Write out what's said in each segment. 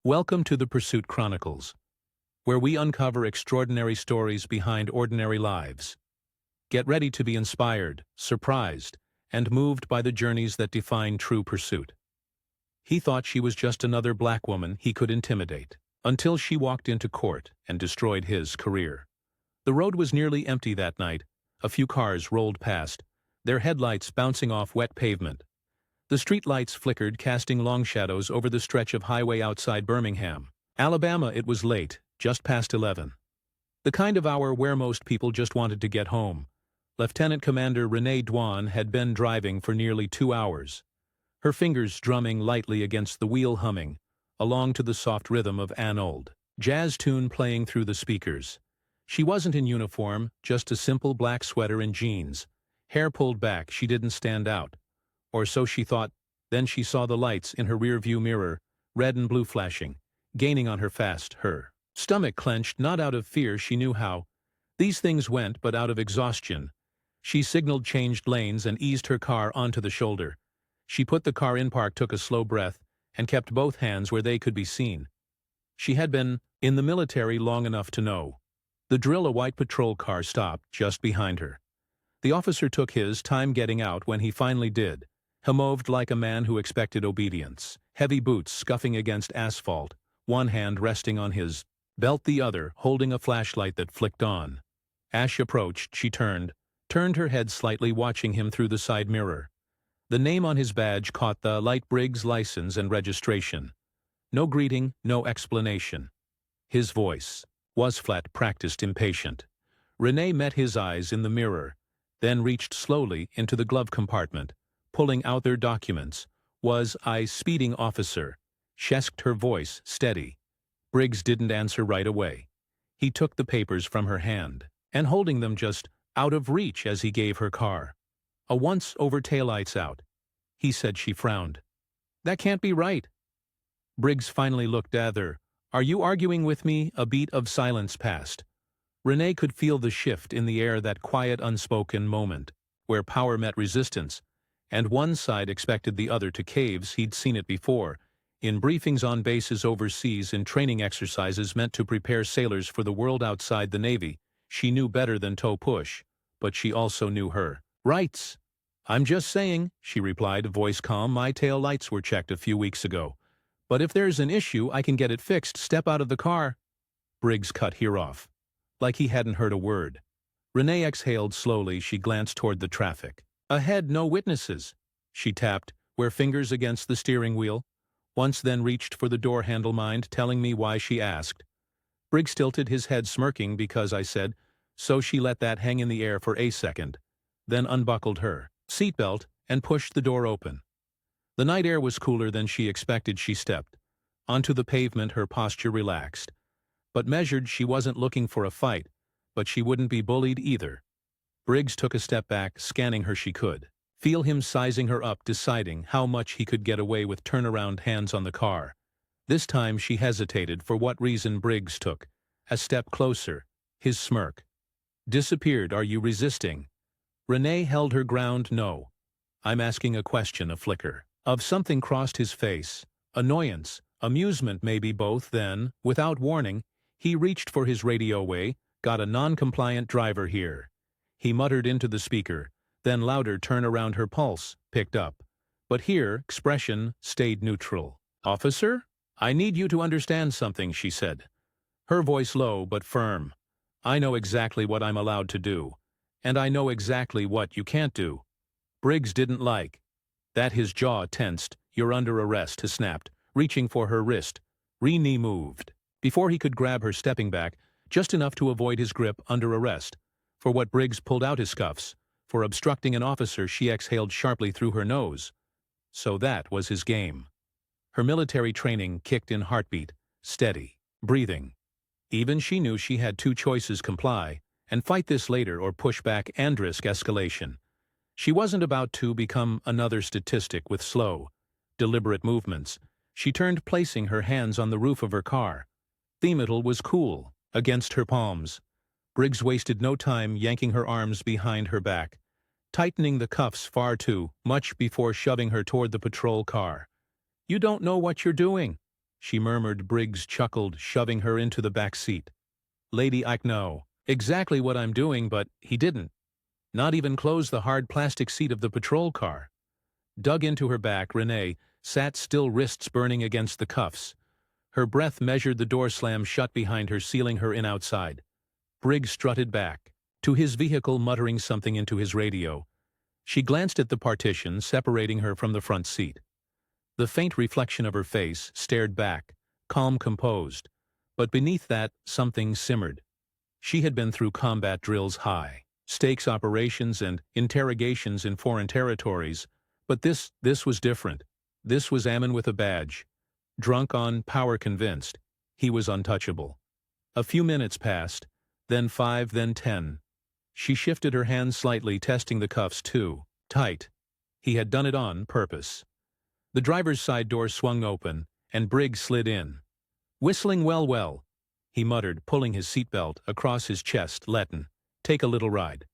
Welcome to the Pursuit Chronicles, where we uncover extraordinary stories behind ordinary lives. Get ready to be inspired, surprised, and moved by the journeys that define true pursuit. He thought she was just another black woman he could intimidate, until she walked into court and destroyed his career. The road was nearly empty that night. A few cars rolled past, their headlights bouncing off wet pavement. The street lights flickered, casting long shadows over the stretch of highway outside Birmingham, Alabama. It was late, just past 11. The kind of hour where most people just wanted to get home. Lieutenant Commander Renee Dwan had been driving for nearly 2 hours, her fingers drumming lightly against the wheel, humming along to the soft rhythm of an old jazz tune playing through the speakers. She wasn't in uniform, just a simple black sweater and jeans. Hair pulled back, she didn't stand out. Or so she thought. Then she saw the lights in her rearview mirror, red and blue flashing, gaining on her fast. Her stomach clenched, not out of fear, she knew how these things went, but out of exhaustion. She signaled, changed lanes, and eased her car onto the shoulder. She put the car in park, took a slow breath, and kept both hands where they could be seen. She had been in the military long enough to know the drill. A white patrol car stopped just behind her. The officer took his time getting out when he finally did. He moved like a man who expected obedience, heavy boots scuffing against asphalt, one hand resting on his belt, the other holding a flashlight that flicked on. Ash approached. She turned her head slightly, watching him through the side mirror. The name on his badge caught the light: Briggs, license and registration. No greeting, no explanation. His voice was flat, practiced, impatient. Renee met his eyes in the mirror, then reached slowly into the glove compartment, pulling out their documents. Was I speeding, officer? She asked, her voice steady. Briggs didn't answer right away. He took the papers from her hand, and holding them just out of reach as he gave her car a once-over taillights out. He said. She frowned. That can't be right. Briggs finally looked at her. Are you arguing with me? A beat of silence passed. Renee could feel the shift in the air, that quiet, unspoken moment where power met resistance, and one side expected the other to cave. He'd seen it before, in briefings on bases overseas, in training exercises meant to prepare sailors for the world outside the Navy. She knew better than to push, but she also knew her rights. I'm just saying, she replied, voice calm. My tail lights were checked a few weeks ago, but if there's an issue, I can get it fixed. Step out of the car. Briggs cut her off, like he hadn't heard a word. Renee exhaled slowly. She glanced toward the traffic. Ahead, no witnesses. She tapped her fingers against the steering wheel, once, then reached for the door handle. Mind telling me why? She asked. Briggs tilted his head, smirking. Because I said so. She let that hang in the air for a second, then unbuckled her seatbelt and pushed the door open. The night air was cooler than she expected. She stepped onto the pavement, her posture relaxed, but measured. She wasn't looking for a fight, but she wouldn't be bullied either. Briggs took a step back, scanning her. She could feel him sizing her up, deciding how much he could get away with. Turnaround, hands on the car. This time she hesitated. For what reason? Briggs took a step closer. His smirk disappeared. Are you resisting? Renee held her ground. No. I'm asking a question. A flicker of something crossed his face. Annoyance, amusement, maybe both. Then, without warning, he reached for his radio. Way, got a non-compliant driver here. He muttered into the speaker, then louder. Turn around. Her pulse picked up, but here expression stayed neutral. Officer, I need you to understand something, she said, her voice low but firm. I know exactly what I'm allowed to do, and I know exactly what you can't do. Briggs didn't like that. His jaw tensed. You're under arrest, he snapped, reaching for her wrist. Renee moved before he could grab her, stepping back just enough to avoid his grip. Under arrest for what? Briggs pulled out his cuffs. For obstructing an officer. She exhaled sharply through her nose. So that was his game. Her military training kicked in, heartbeat steady, breathing. Even she knew she had two choices: comply and fight this later, or push back and risk escalation. She wasn't about to become another statistic with slow, deliberate movements. She turned, placing her hands on the roof of her car. The metal was cool against her palms. Briggs wasted no time, yanking her arms behind her back, tightening the cuffs far too much before shoving her toward the patrol car. You don't know what you're doing, she murmured. Briggs chuckled, shoving her into the back seat. Lady, I know exactly what I'm doing, but he didn't. Not even close the hard plastic seat of the patrol car. Dug into her back, Renee sat still, wrists burning against the cuffs. Her breath measured the door slam shut behind her, sealing her in outside. Briggs strutted back to his vehicle, muttering something into his radio. She glanced at the partition separating her from the front seat. The faint reflection of her face stared back, calm, composed. But beneath that, something simmered. She had been through combat drills, high-stakes operations and interrogations in foreign territories, but this was different. This was Ammon with a badge. Drunk on power, convinced he was untouchable. A few minutes passed, then 5, then 10. She shifted her hand slightly, testing the cuffs too tight. He had done it on purpose. The driver's side door swung open, and Briggs slid in. Whistling, well, he muttered, pulling his seatbelt across his chest. Letton, take a little ride.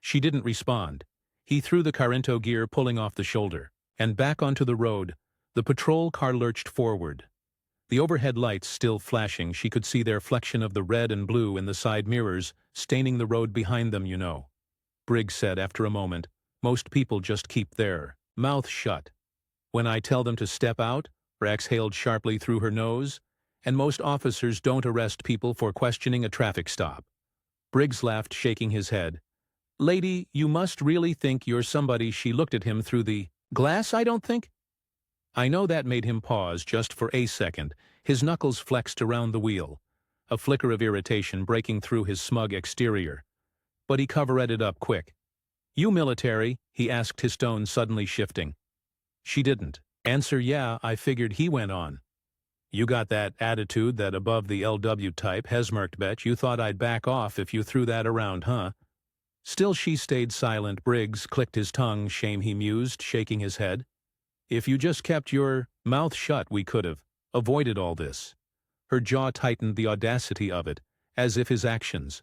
She didn't respond. He threw the car into gear, pulling off the shoulder, and back onto the road. The patrol car lurched forward. The overhead lights still flashing, she could see their reflection of the red and blue in the side mirrors, staining the road behind them, Briggs said after a moment. Most people just keep their mouth shut. When I tell them to step out, or exhaled sharply through her nose, and most officers don't arrest people for questioning a traffic stop. Briggs laughed, shaking his head. Lady, you must really think you're somebody. She looked at him through the glass. I don't think. I know. That made him pause just for a second. His knuckles flexed around the wheel, a flicker of irritation breaking through his smug exterior. But he covered it up quick. You military? He asked, his tone suddenly shifting. She didn't answer. Yeah, I figured, he went on. You got that attitude, that above the LW type, Hesmerked. Bet you thought I'd back off if you threw that around, huh? Still she stayed silent. Briggs clicked his tongue. Shame, he mused, shaking his head. If you just kept your mouth shut, we could have avoided all this. Her jaw tightened, the audacity of it, as if his actions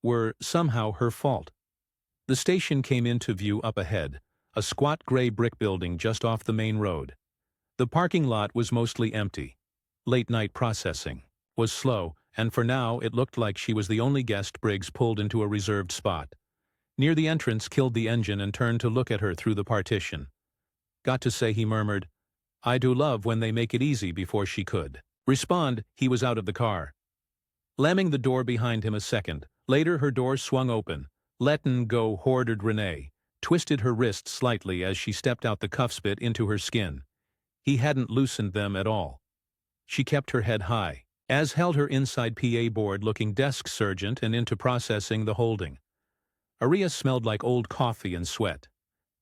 were somehow her fault. The station came into view up ahead, a squat gray brick building just off the main road. The parking lot was mostly empty. Late-night processing was slow, and for now it looked like she was the only guest. Briggs pulled into a reserved spot near the entrance, killed the engine, and turned to look at her through the partition. Got to say, he murmured, I do love when they make it easy. Before she could respond, he was out of the car, slamming the door behind him. A second later, her door swung open. Letton go, ordered Renee, twisted her wrist slightly as she stepped out. The cuffs bit into her skin. He hadn't loosened them at all. She kept her head high, as held her inside PA board, looking desk sergeant and into processing the holding. Area smelled like old coffee and sweat.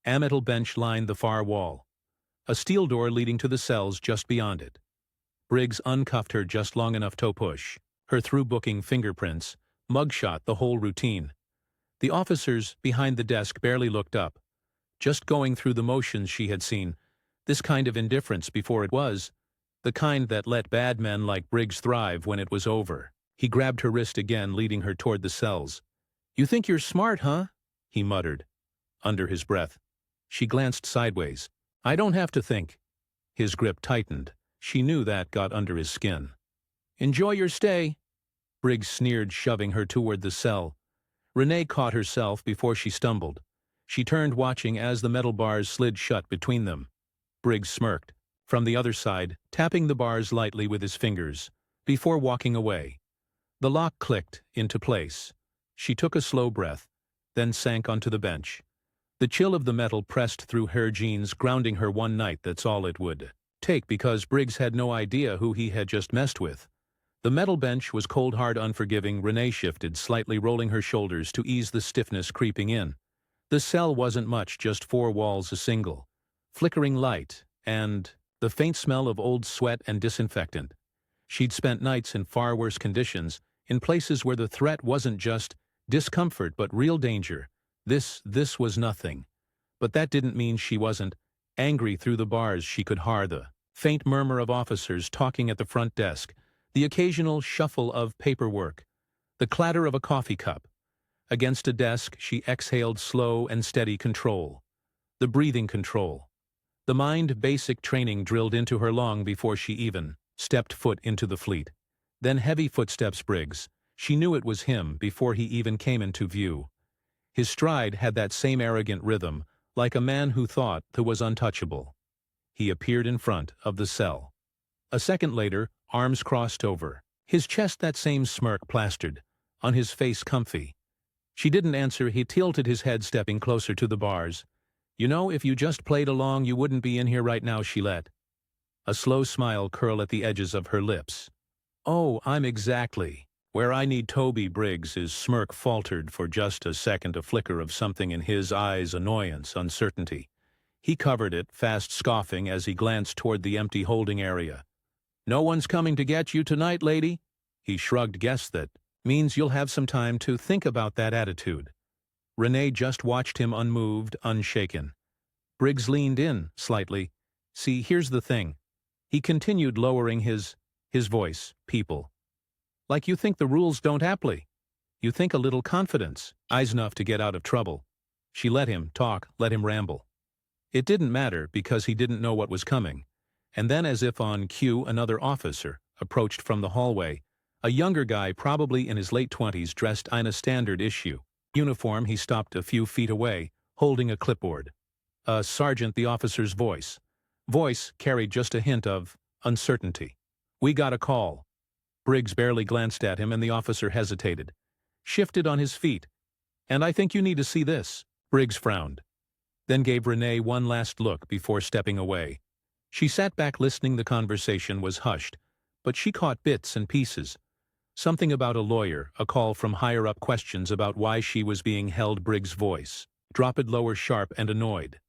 A metal bench lined the far wall, a steel door leading to the cells just beyond it. Briggs uncuffed her just long enough to push her through, booking fingerprints, mugshot, the whole routine. The officers behind the desk barely looked up, just going through the motions. She had seen this kind of indifference before. It was the kind that let bad men like Briggs thrive when it was over. He grabbed her wrist again, leading her toward the cells. You think you're smart, huh? He muttered under his breath. She glanced sideways. I don't have to think. His grip tightened. She knew that got under his skin. Enjoy your stay, Briggs sneered, shoving her toward the cell. Renee caught herself before she stumbled. She turned, watching as the metal bars slid shut between them. Briggs smirked from the other side, tapping the bars lightly with his fingers before walking away. The lock clicked into place. She took a slow breath, then sank onto the bench. The chill of the metal pressed through her jeans, grounding her. One night, that's all it would take, because Briggs had no idea who he had just messed with. The metal bench was cold, hard, unforgiving. Renee shifted slightly, rolling her shoulders to ease the stiffness creeping in. The cell wasn't much, just 4 walls, a single flickering light, and the faint smell of old sweat and disinfectant. She'd spent nights in far worse conditions, in places where the threat wasn't just discomfort but real danger. This was nothing. But that didn't mean she wasn't angry. Through the bars she could hear the faint murmur of officers talking at the front desk, the occasional shuffle of paperwork, the clatter of a coffee cup. Against a desk she exhaled, slow and steady. Control. The breathing control. The mind basic training drilled into her long before she even stepped foot into the fleet. Then heavy footsteps. Briggs. She knew it was him before he even came into view. His stride had that same arrogant rhythm, like a man who thought he was untouchable. He appeared in front of the cell. A second later, arms crossed over. His chest that same smirk plastered, on his face comfy. She didn't answer. He tilted his head, stepping closer to the bars. "You know, if you just played along you wouldn't be in here right now," she let a slow smile curl at the edges of her lips. "Oh, I'm exactly where I need Toby." Briggs's smirk faltered for just a second, a flicker of something in his eyes, annoyance, uncertainty. He covered it, fast scoffing as he glanced toward the empty holding area. "No one's coming to get you tonight, lady?" He shrugged. "Guess that means you'll have some time to think about that attitude." Renee just watched him, unmoved, unshaken. Briggs leaned in slightly. "See, here's the thing," he continued, lowering his voice. "People like you think the rules don't apply. You think a little confidence is enough to get out of trouble." She let him talk, let him ramble. It didn't matter because he didn't know what was coming. And then, as if on cue, another officer approached from the hallway. A younger guy, probably in his late 20s, dressed in a standard issue uniform. He stopped a few feet away, holding a clipboard. "Sergeant," the officer's voice carried just a hint of uncertainty. "We got a call." Briggs barely glanced at him, and the officer hesitated, shifted on his feet. "And I think you need to see this." Briggs frowned, then gave Renee one last look before stepping away. She sat back listening. The conversation was hushed, but she caught bits and pieces. Something about a lawyer, a call from higher up, questions about why she was being held. Briggs' voice dropped lower, sharp and annoyed.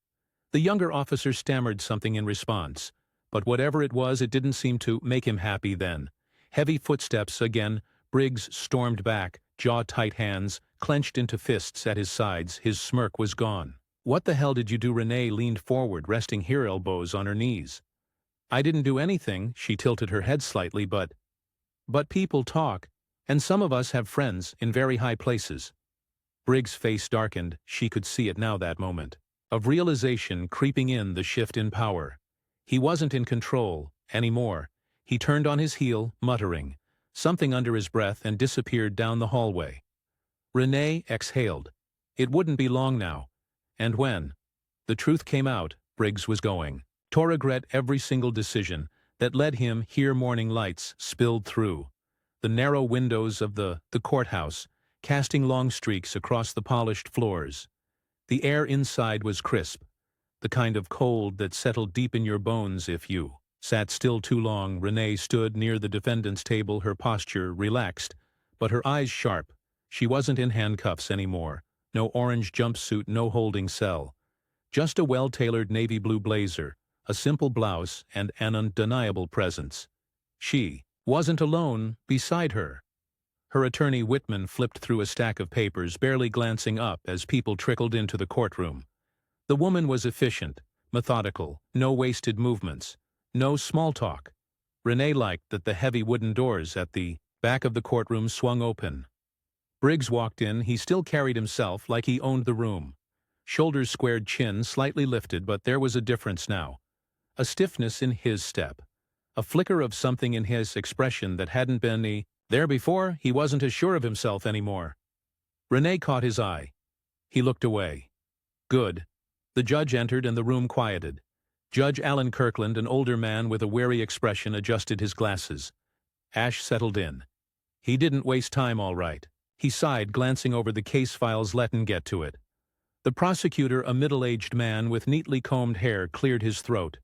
The younger officer stammered something in response, but whatever it was, it didn't seem to make him happy. Then, heavy footsteps again. Briggs stormed back, jaw tight, hands clenched into fists at his sides. His smirk was gone. "What the hell did you do?" Renee leaned forward, resting her elbows on her knees. "I didn't do anything." She tilted her head slightly. But people talk, and some of us have friends in very high places." Briggs' face darkened. She could see it now, that moment of realization creeping in, the shift in power. He wasn't in control anymore. He turned on his heel, muttering something under his breath, and disappeared down the hallway. Renee exhaled. It wouldn't be long now. And when the truth came out, Briggs was going to regret every single decision that led him here. Morning lights spilled through the narrow windows of the courthouse, casting long streaks across the polished floors. The air inside was crisp, the kind of cold that settled deep in your bones if you sat still too long. Renee stood near the defendant's table, her posture relaxed, but her eyes sharp. She wasn't in handcuffs anymore. No orange jumpsuit, no holding cell. Just a well-tailored navy blue blazer, a simple blouse, and an undeniable presence. She wasn't alone. Beside her, her attorney Whitman flipped through a stack of papers, barely glancing up as people trickled into the courtroom. The woman was efficient, methodical, no wasted movements, no small talk. Renee liked that the heavy wooden doors at the back of the courtroom swung open. Briggs walked in. He still carried himself like he owned the room. Shoulders squared, chin slightly lifted, but there was a difference now. A stiffness in his step. A flicker of something in his expression that hadn't been there before. He wasn't as sure of himself anymore. Renee caught his eye. He looked away. "Good." The judge entered and the room quieted. Judge Alan Kirkland, an older man with a wary expression, adjusted his glasses. Ash settled in. He didn't waste time, all right. He sighed, glancing over the case files. "Let him get to it." The prosecutor, a middle-aged man with neatly combed hair, cleared his throat.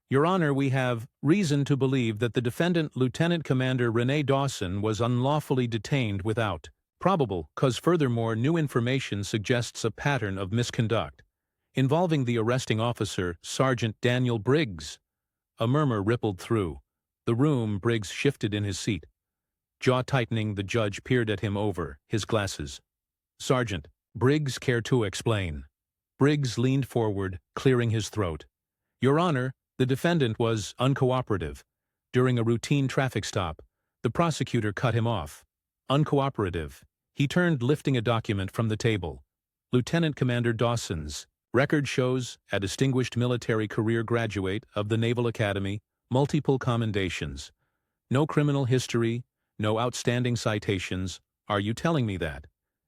"Your Honor, we have reason to believe that the defendant, Lieutenant Commander Renee Dawson, was unlawfully detained without probable cause. Furthermore, new information suggests a pattern of misconduct involving the arresting officer, Sergeant Daniel Briggs." A murmur rippled through the room. Briggs shifted in his seat. Jaw tightening, the judge peered at him over his glasses. "Sergeant Briggs, care to explain?" Briggs leaned forward, clearing his throat. "Your Honor, the defendant was uncooperative during a routine traffic stop." The prosecutor cut him off. "Uncooperative." He turned, lifting a document from the table. "Lieutenant Commander Dawson's record shows a distinguished military career, graduate of the Naval Academy, multiple commendations. No criminal history, no outstanding citations. Are you telling me that?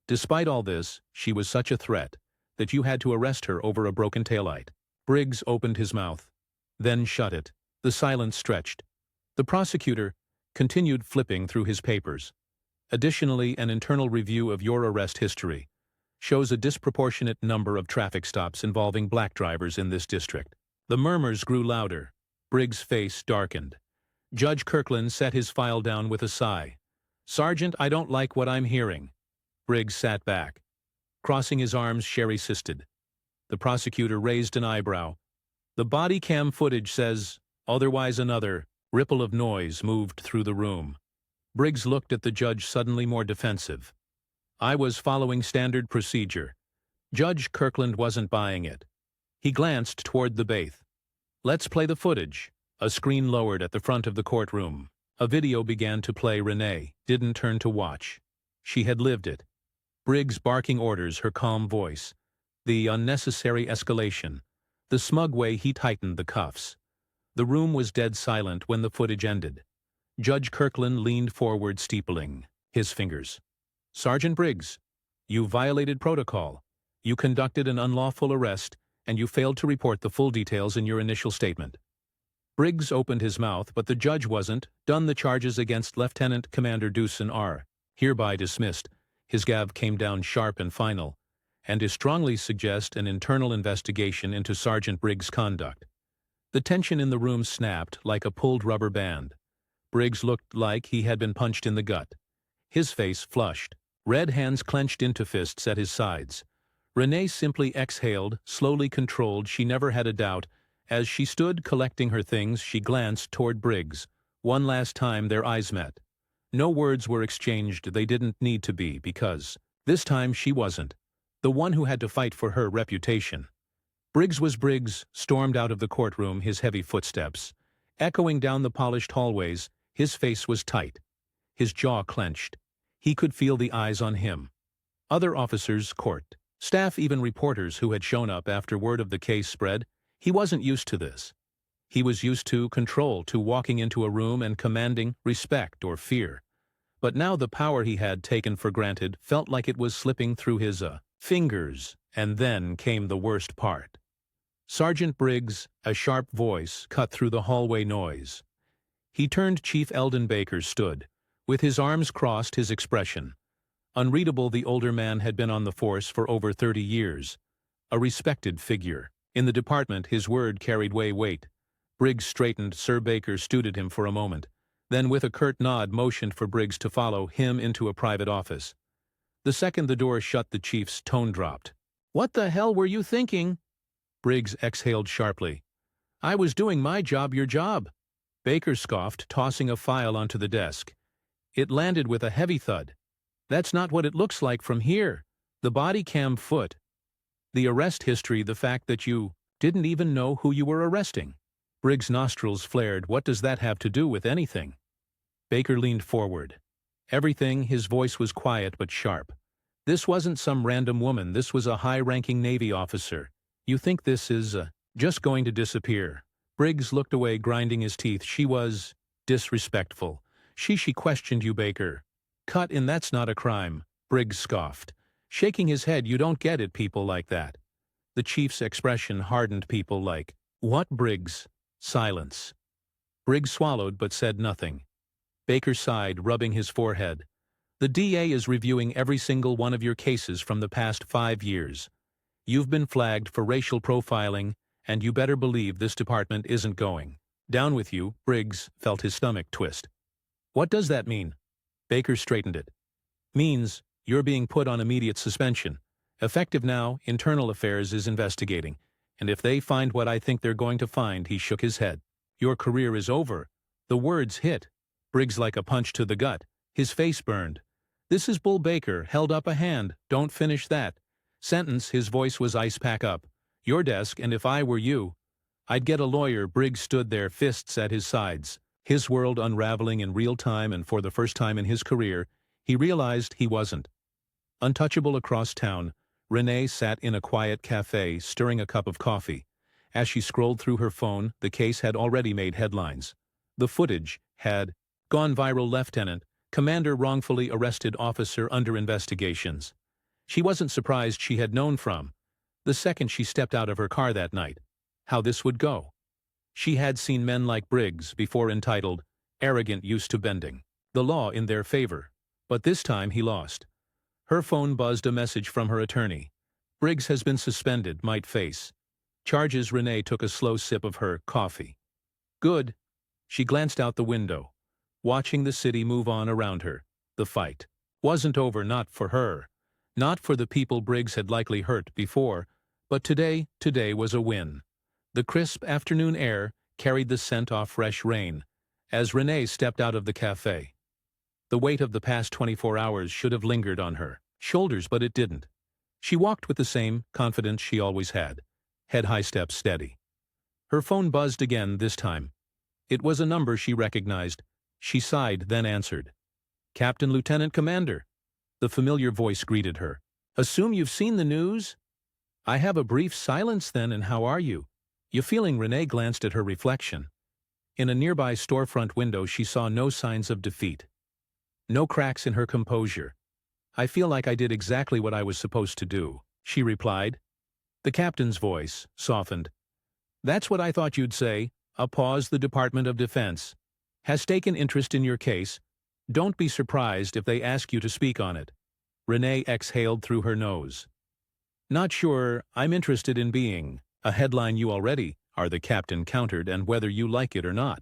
Despite all this, she was such a threat that you had to arrest her over a broken taillight. Briggs opened his mouth, then shut it. The silence stretched. The prosecutor continued flipping through his papers. Additionally, an internal review of your arrest history shows a disproportionate number of traffic stops involving black drivers in this district. The murmurs grew louder. Briggs' face darkened. Judge Kirkland set his file down with a sigh. "Sergeant, I don't like what I'm hearing." Briggs sat back. Crossing his arms, Sherry sisted. The prosecutor raised an eyebrow. "The body cam footage says otherwise." Another ripple of noise moved through the room. Briggs looked at the judge, suddenly more defensive. "I was following standard procedure." Judge Kirkland wasn't buying it. He glanced toward the bath. "Let's play the footage." A screen lowered at the front of the courtroom. A video began to play. Renee didn't turn to watch. She had lived it. Briggs barking orders, her calm voice. The unnecessary escalation. The smug way he tightened the cuffs. The room was dead silent when the footage ended. Judge Kirkland leaned forward, steepling his fingers. "Sergeant Briggs, you violated protocol. You conducted an unlawful arrest, and you failed to report the full details in your initial statement." Briggs opened his mouth, but the judge wasn't done. "The charges against Lieutenant Commander Dewson are hereby dismissed." His gav came down sharp and final, "and to strongly suggest an internal investigation into Sergeant Briggs' conduct." The tension in the room snapped like a pulled rubber band. Briggs looked like he had been punched in the gut. His face flushed. Red hands clenched into fists at his sides. Renee simply exhaled, slowly controlled. She never had a doubt. As she stood collecting her things, she glanced toward Briggs. One last time their eyes met. No words were exchanged. They didn't need to be, because this time she wasn't the one who had to fight for her reputation. Briggs stormed out of the courtroom, his heavy footsteps echoing down the polished hallways. His face was tight. His jaw clenched. He could feel the eyes on him. Other officers, court staff, even reporters who had shown up after word of the case spread. He wasn't used to this. He was used to control, to walking into a room and commanding respect or fear. But now the power he had taken for granted felt like it was slipping through his fingers. And then came the worst part. "Sergeant Briggs," a sharp voice cut through the hallway noise. He turned. Chief Eldon Baker stood, with his arms crossed, his expression unreadable. The older man had been on the force for over 30 years. A respected figure. In the department, his word carried weight. Briggs straightened. Sir Baker stood at him for a moment, then with a curt nod motioned for Briggs to follow him into a private office. The second the door shut, the chief's tone dropped. "What the hell were you thinking?" Briggs exhaled sharply. "I was doing my job, your job." Baker scoffed, tossing a file onto the desk. It landed with a heavy thud. "That's not what it looks like from here. The body cam foot. The arrest history, the fact that you didn't even know who you were arresting." Briggs' nostrils flared. "What does that have to do with anything?" Baker leaned forward. "Everything." His voice was quiet but sharp. "This wasn't some random woman. This was a high-ranking Navy officer. You think this is just going to disappear?" Briggs looked away, grinding his teeth. "She was disrespectful. She questioned you, Baker." "Cut in. That's not a crime." Briggs scoffed, shaking his head. "You don't get it. People like that." The chief's expression hardened. "People like what, Briggs?" Silence. Briggs swallowed but said nothing. Baker sighed, rubbing his forehead. "The DA is reviewing every single one of your cases from the past 5 years. You've been flagged for racial profiling, and you better believe this department isn't going down with you." Briggs felt his stomach twist. "What does that mean?" Baker straightened it. "Means you're being put on immediate suspension. Effective now. Internal Affairs is investigating. And if they find what I think they're going to find," he shook his head, "your career is over." The words hit Briggs like a punch to the gut. His face burned. "This is Bull." Baker held up a hand. "Don't finish that sentence." His voice was ice. "Pack up your desk, and if I were you, I'd get a lawyer." Briggs stood there, fists at his sides, his world unraveling in real time, and for the first time in his career, he realized he wasn't untouchable. Across town, Renee sat in a quiet cafe, stirring a cup of coffee. As she scrolled through her phone, the case had already made headlines. The footage had gone viral. Lieutenant Commander wrongfully arrested officer under investigations. She wasn't surprised. She had known from the second she stepped out of her car that night how this would go. She had seen men like Briggs before, entitled, arrogant, used to bending the law in their favor. But this time he lost. Her phone buzzed, a message from her attorney. Briggs has been suspended, might face charges. Renee took a slow sip of her coffee. Good. She glanced out the window, watching the city move on around her. The fight wasn't over, not for her, not for the people Briggs had likely hurt before, but today was a win. The crisp afternoon air carried the scent of fresh rain as Renee stepped out of the cafe. The weight of the past 24 hours should have lingered on her shoulders, but it didn't. She walked with the same confidence she always had, head high, steps steady. Her phone buzzed again, this time. It was a number she recognized. She sighed, then answered. Captain, Lieutenant Commander. The familiar voice greeted her. Assume you've seen the news? I have a brief silence then, and how are you? You feeling? Renee glanced at her reflection. In a nearby storefront window she saw no signs of defeat. No cracks in her composure. I feel like I did exactly what I was supposed to do, she replied. The captain's voice softened. That's what I thought you'd say. A pause. The Department of Defense has taken interest in your case. Don't be surprised if they ask you to speak on it. Renee exhaled through her nose. Not sure I'm interested in being a headline. You already are, the captain countered, and whether you like it or not.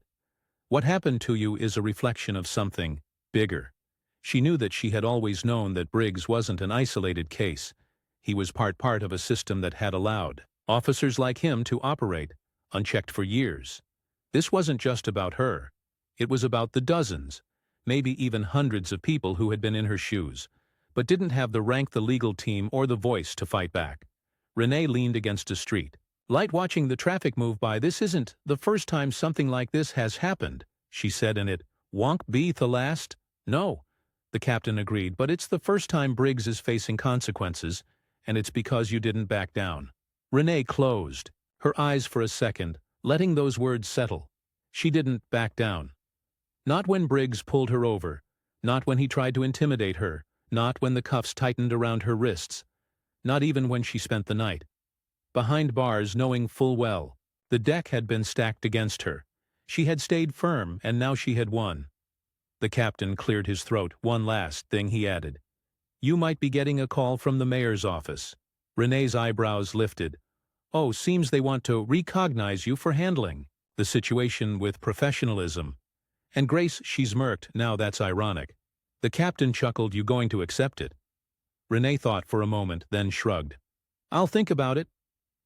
What happened to you is a reflection of something bigger. She knew that she had always known that Briggs wasn't an isolated case. He was part of a system that had allowed officers like him to operate unchecked for years. This wasn't just about her. It was about the dozens, maybe even hundreds of people who had been in her shoes, but didn't have the rank, the legal team, or the voice to fight back. Renee leaned against a street light, watching the traffic move by. This isn't the first time something like this has happened, she said, and it won't be the last. No, the captain agreed, but it's the first time Briggs is facing consequences, and it's because you didn't back down. Renee closed her eyes for a second, letting those words settle. She didn't back down. Not when Briggs pulled her over, not when he tried to intimidate her, not when the cuffs tightened around her wrists, not even when she spent the night behind bars, knowing full well the deck had been stacked against her. She had stayed firm, and now she had won. The captain cleared his throat. One last thing, he added. You might be getting a call from the mayor's office. Renee's eyebrows lifted. Oh, seems they want to recognize you for handling the situation with professionalism and grace, she smirked. Now that's ironic. The captain chuckled. You going to accept it? Renee thought for a moment, then shrugged. I'll think about it.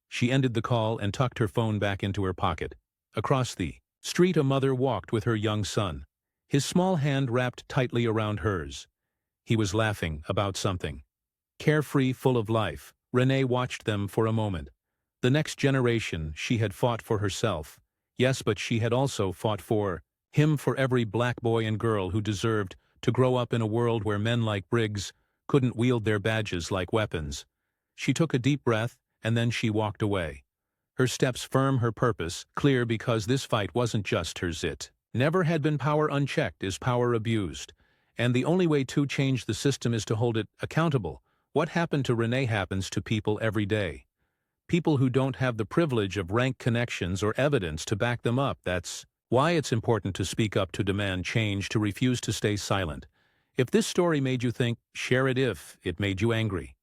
She ended the call and tucked her phone back into her pocket. Across the street a mother walked with her young son, his small hand wrapped tightly around hers. He was laughing about something. Carefree, full of life. Renee watched them for a moment. The next generation. She had fought for herself. Yes, but she had also fought for him, for every black boy and girl who deserved to grow up in a world where men like Briggs couldn't wield their badges like weapons. She took a deep breath, and then she walked away. Her steps firm, her purpose clear, because this fight wasn't just hers. It never had been. Power unchecked is power abused, and the only way to change the system is to hold it accountable. What happened to Renee happens to people every day. People who don't have the privilege of rank, connections, or evidence to back them up. That's why it's important to speak up, to demand change, to refuse to stay silent. If this story made you think, share it. If it made you angry,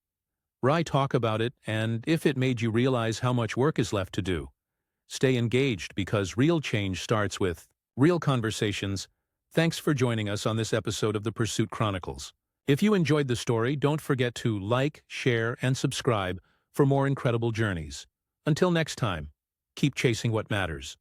talk about it. And if it made you realize how much work is left to do, stay engaged, because real change starts with real conversations. Thanks for joining us on this episode of the Pursuit Chronicles. If you enjoyed the story, don't forget to like, share, and subscribe for more incredible journeys. Until next time, keep chasing what matters.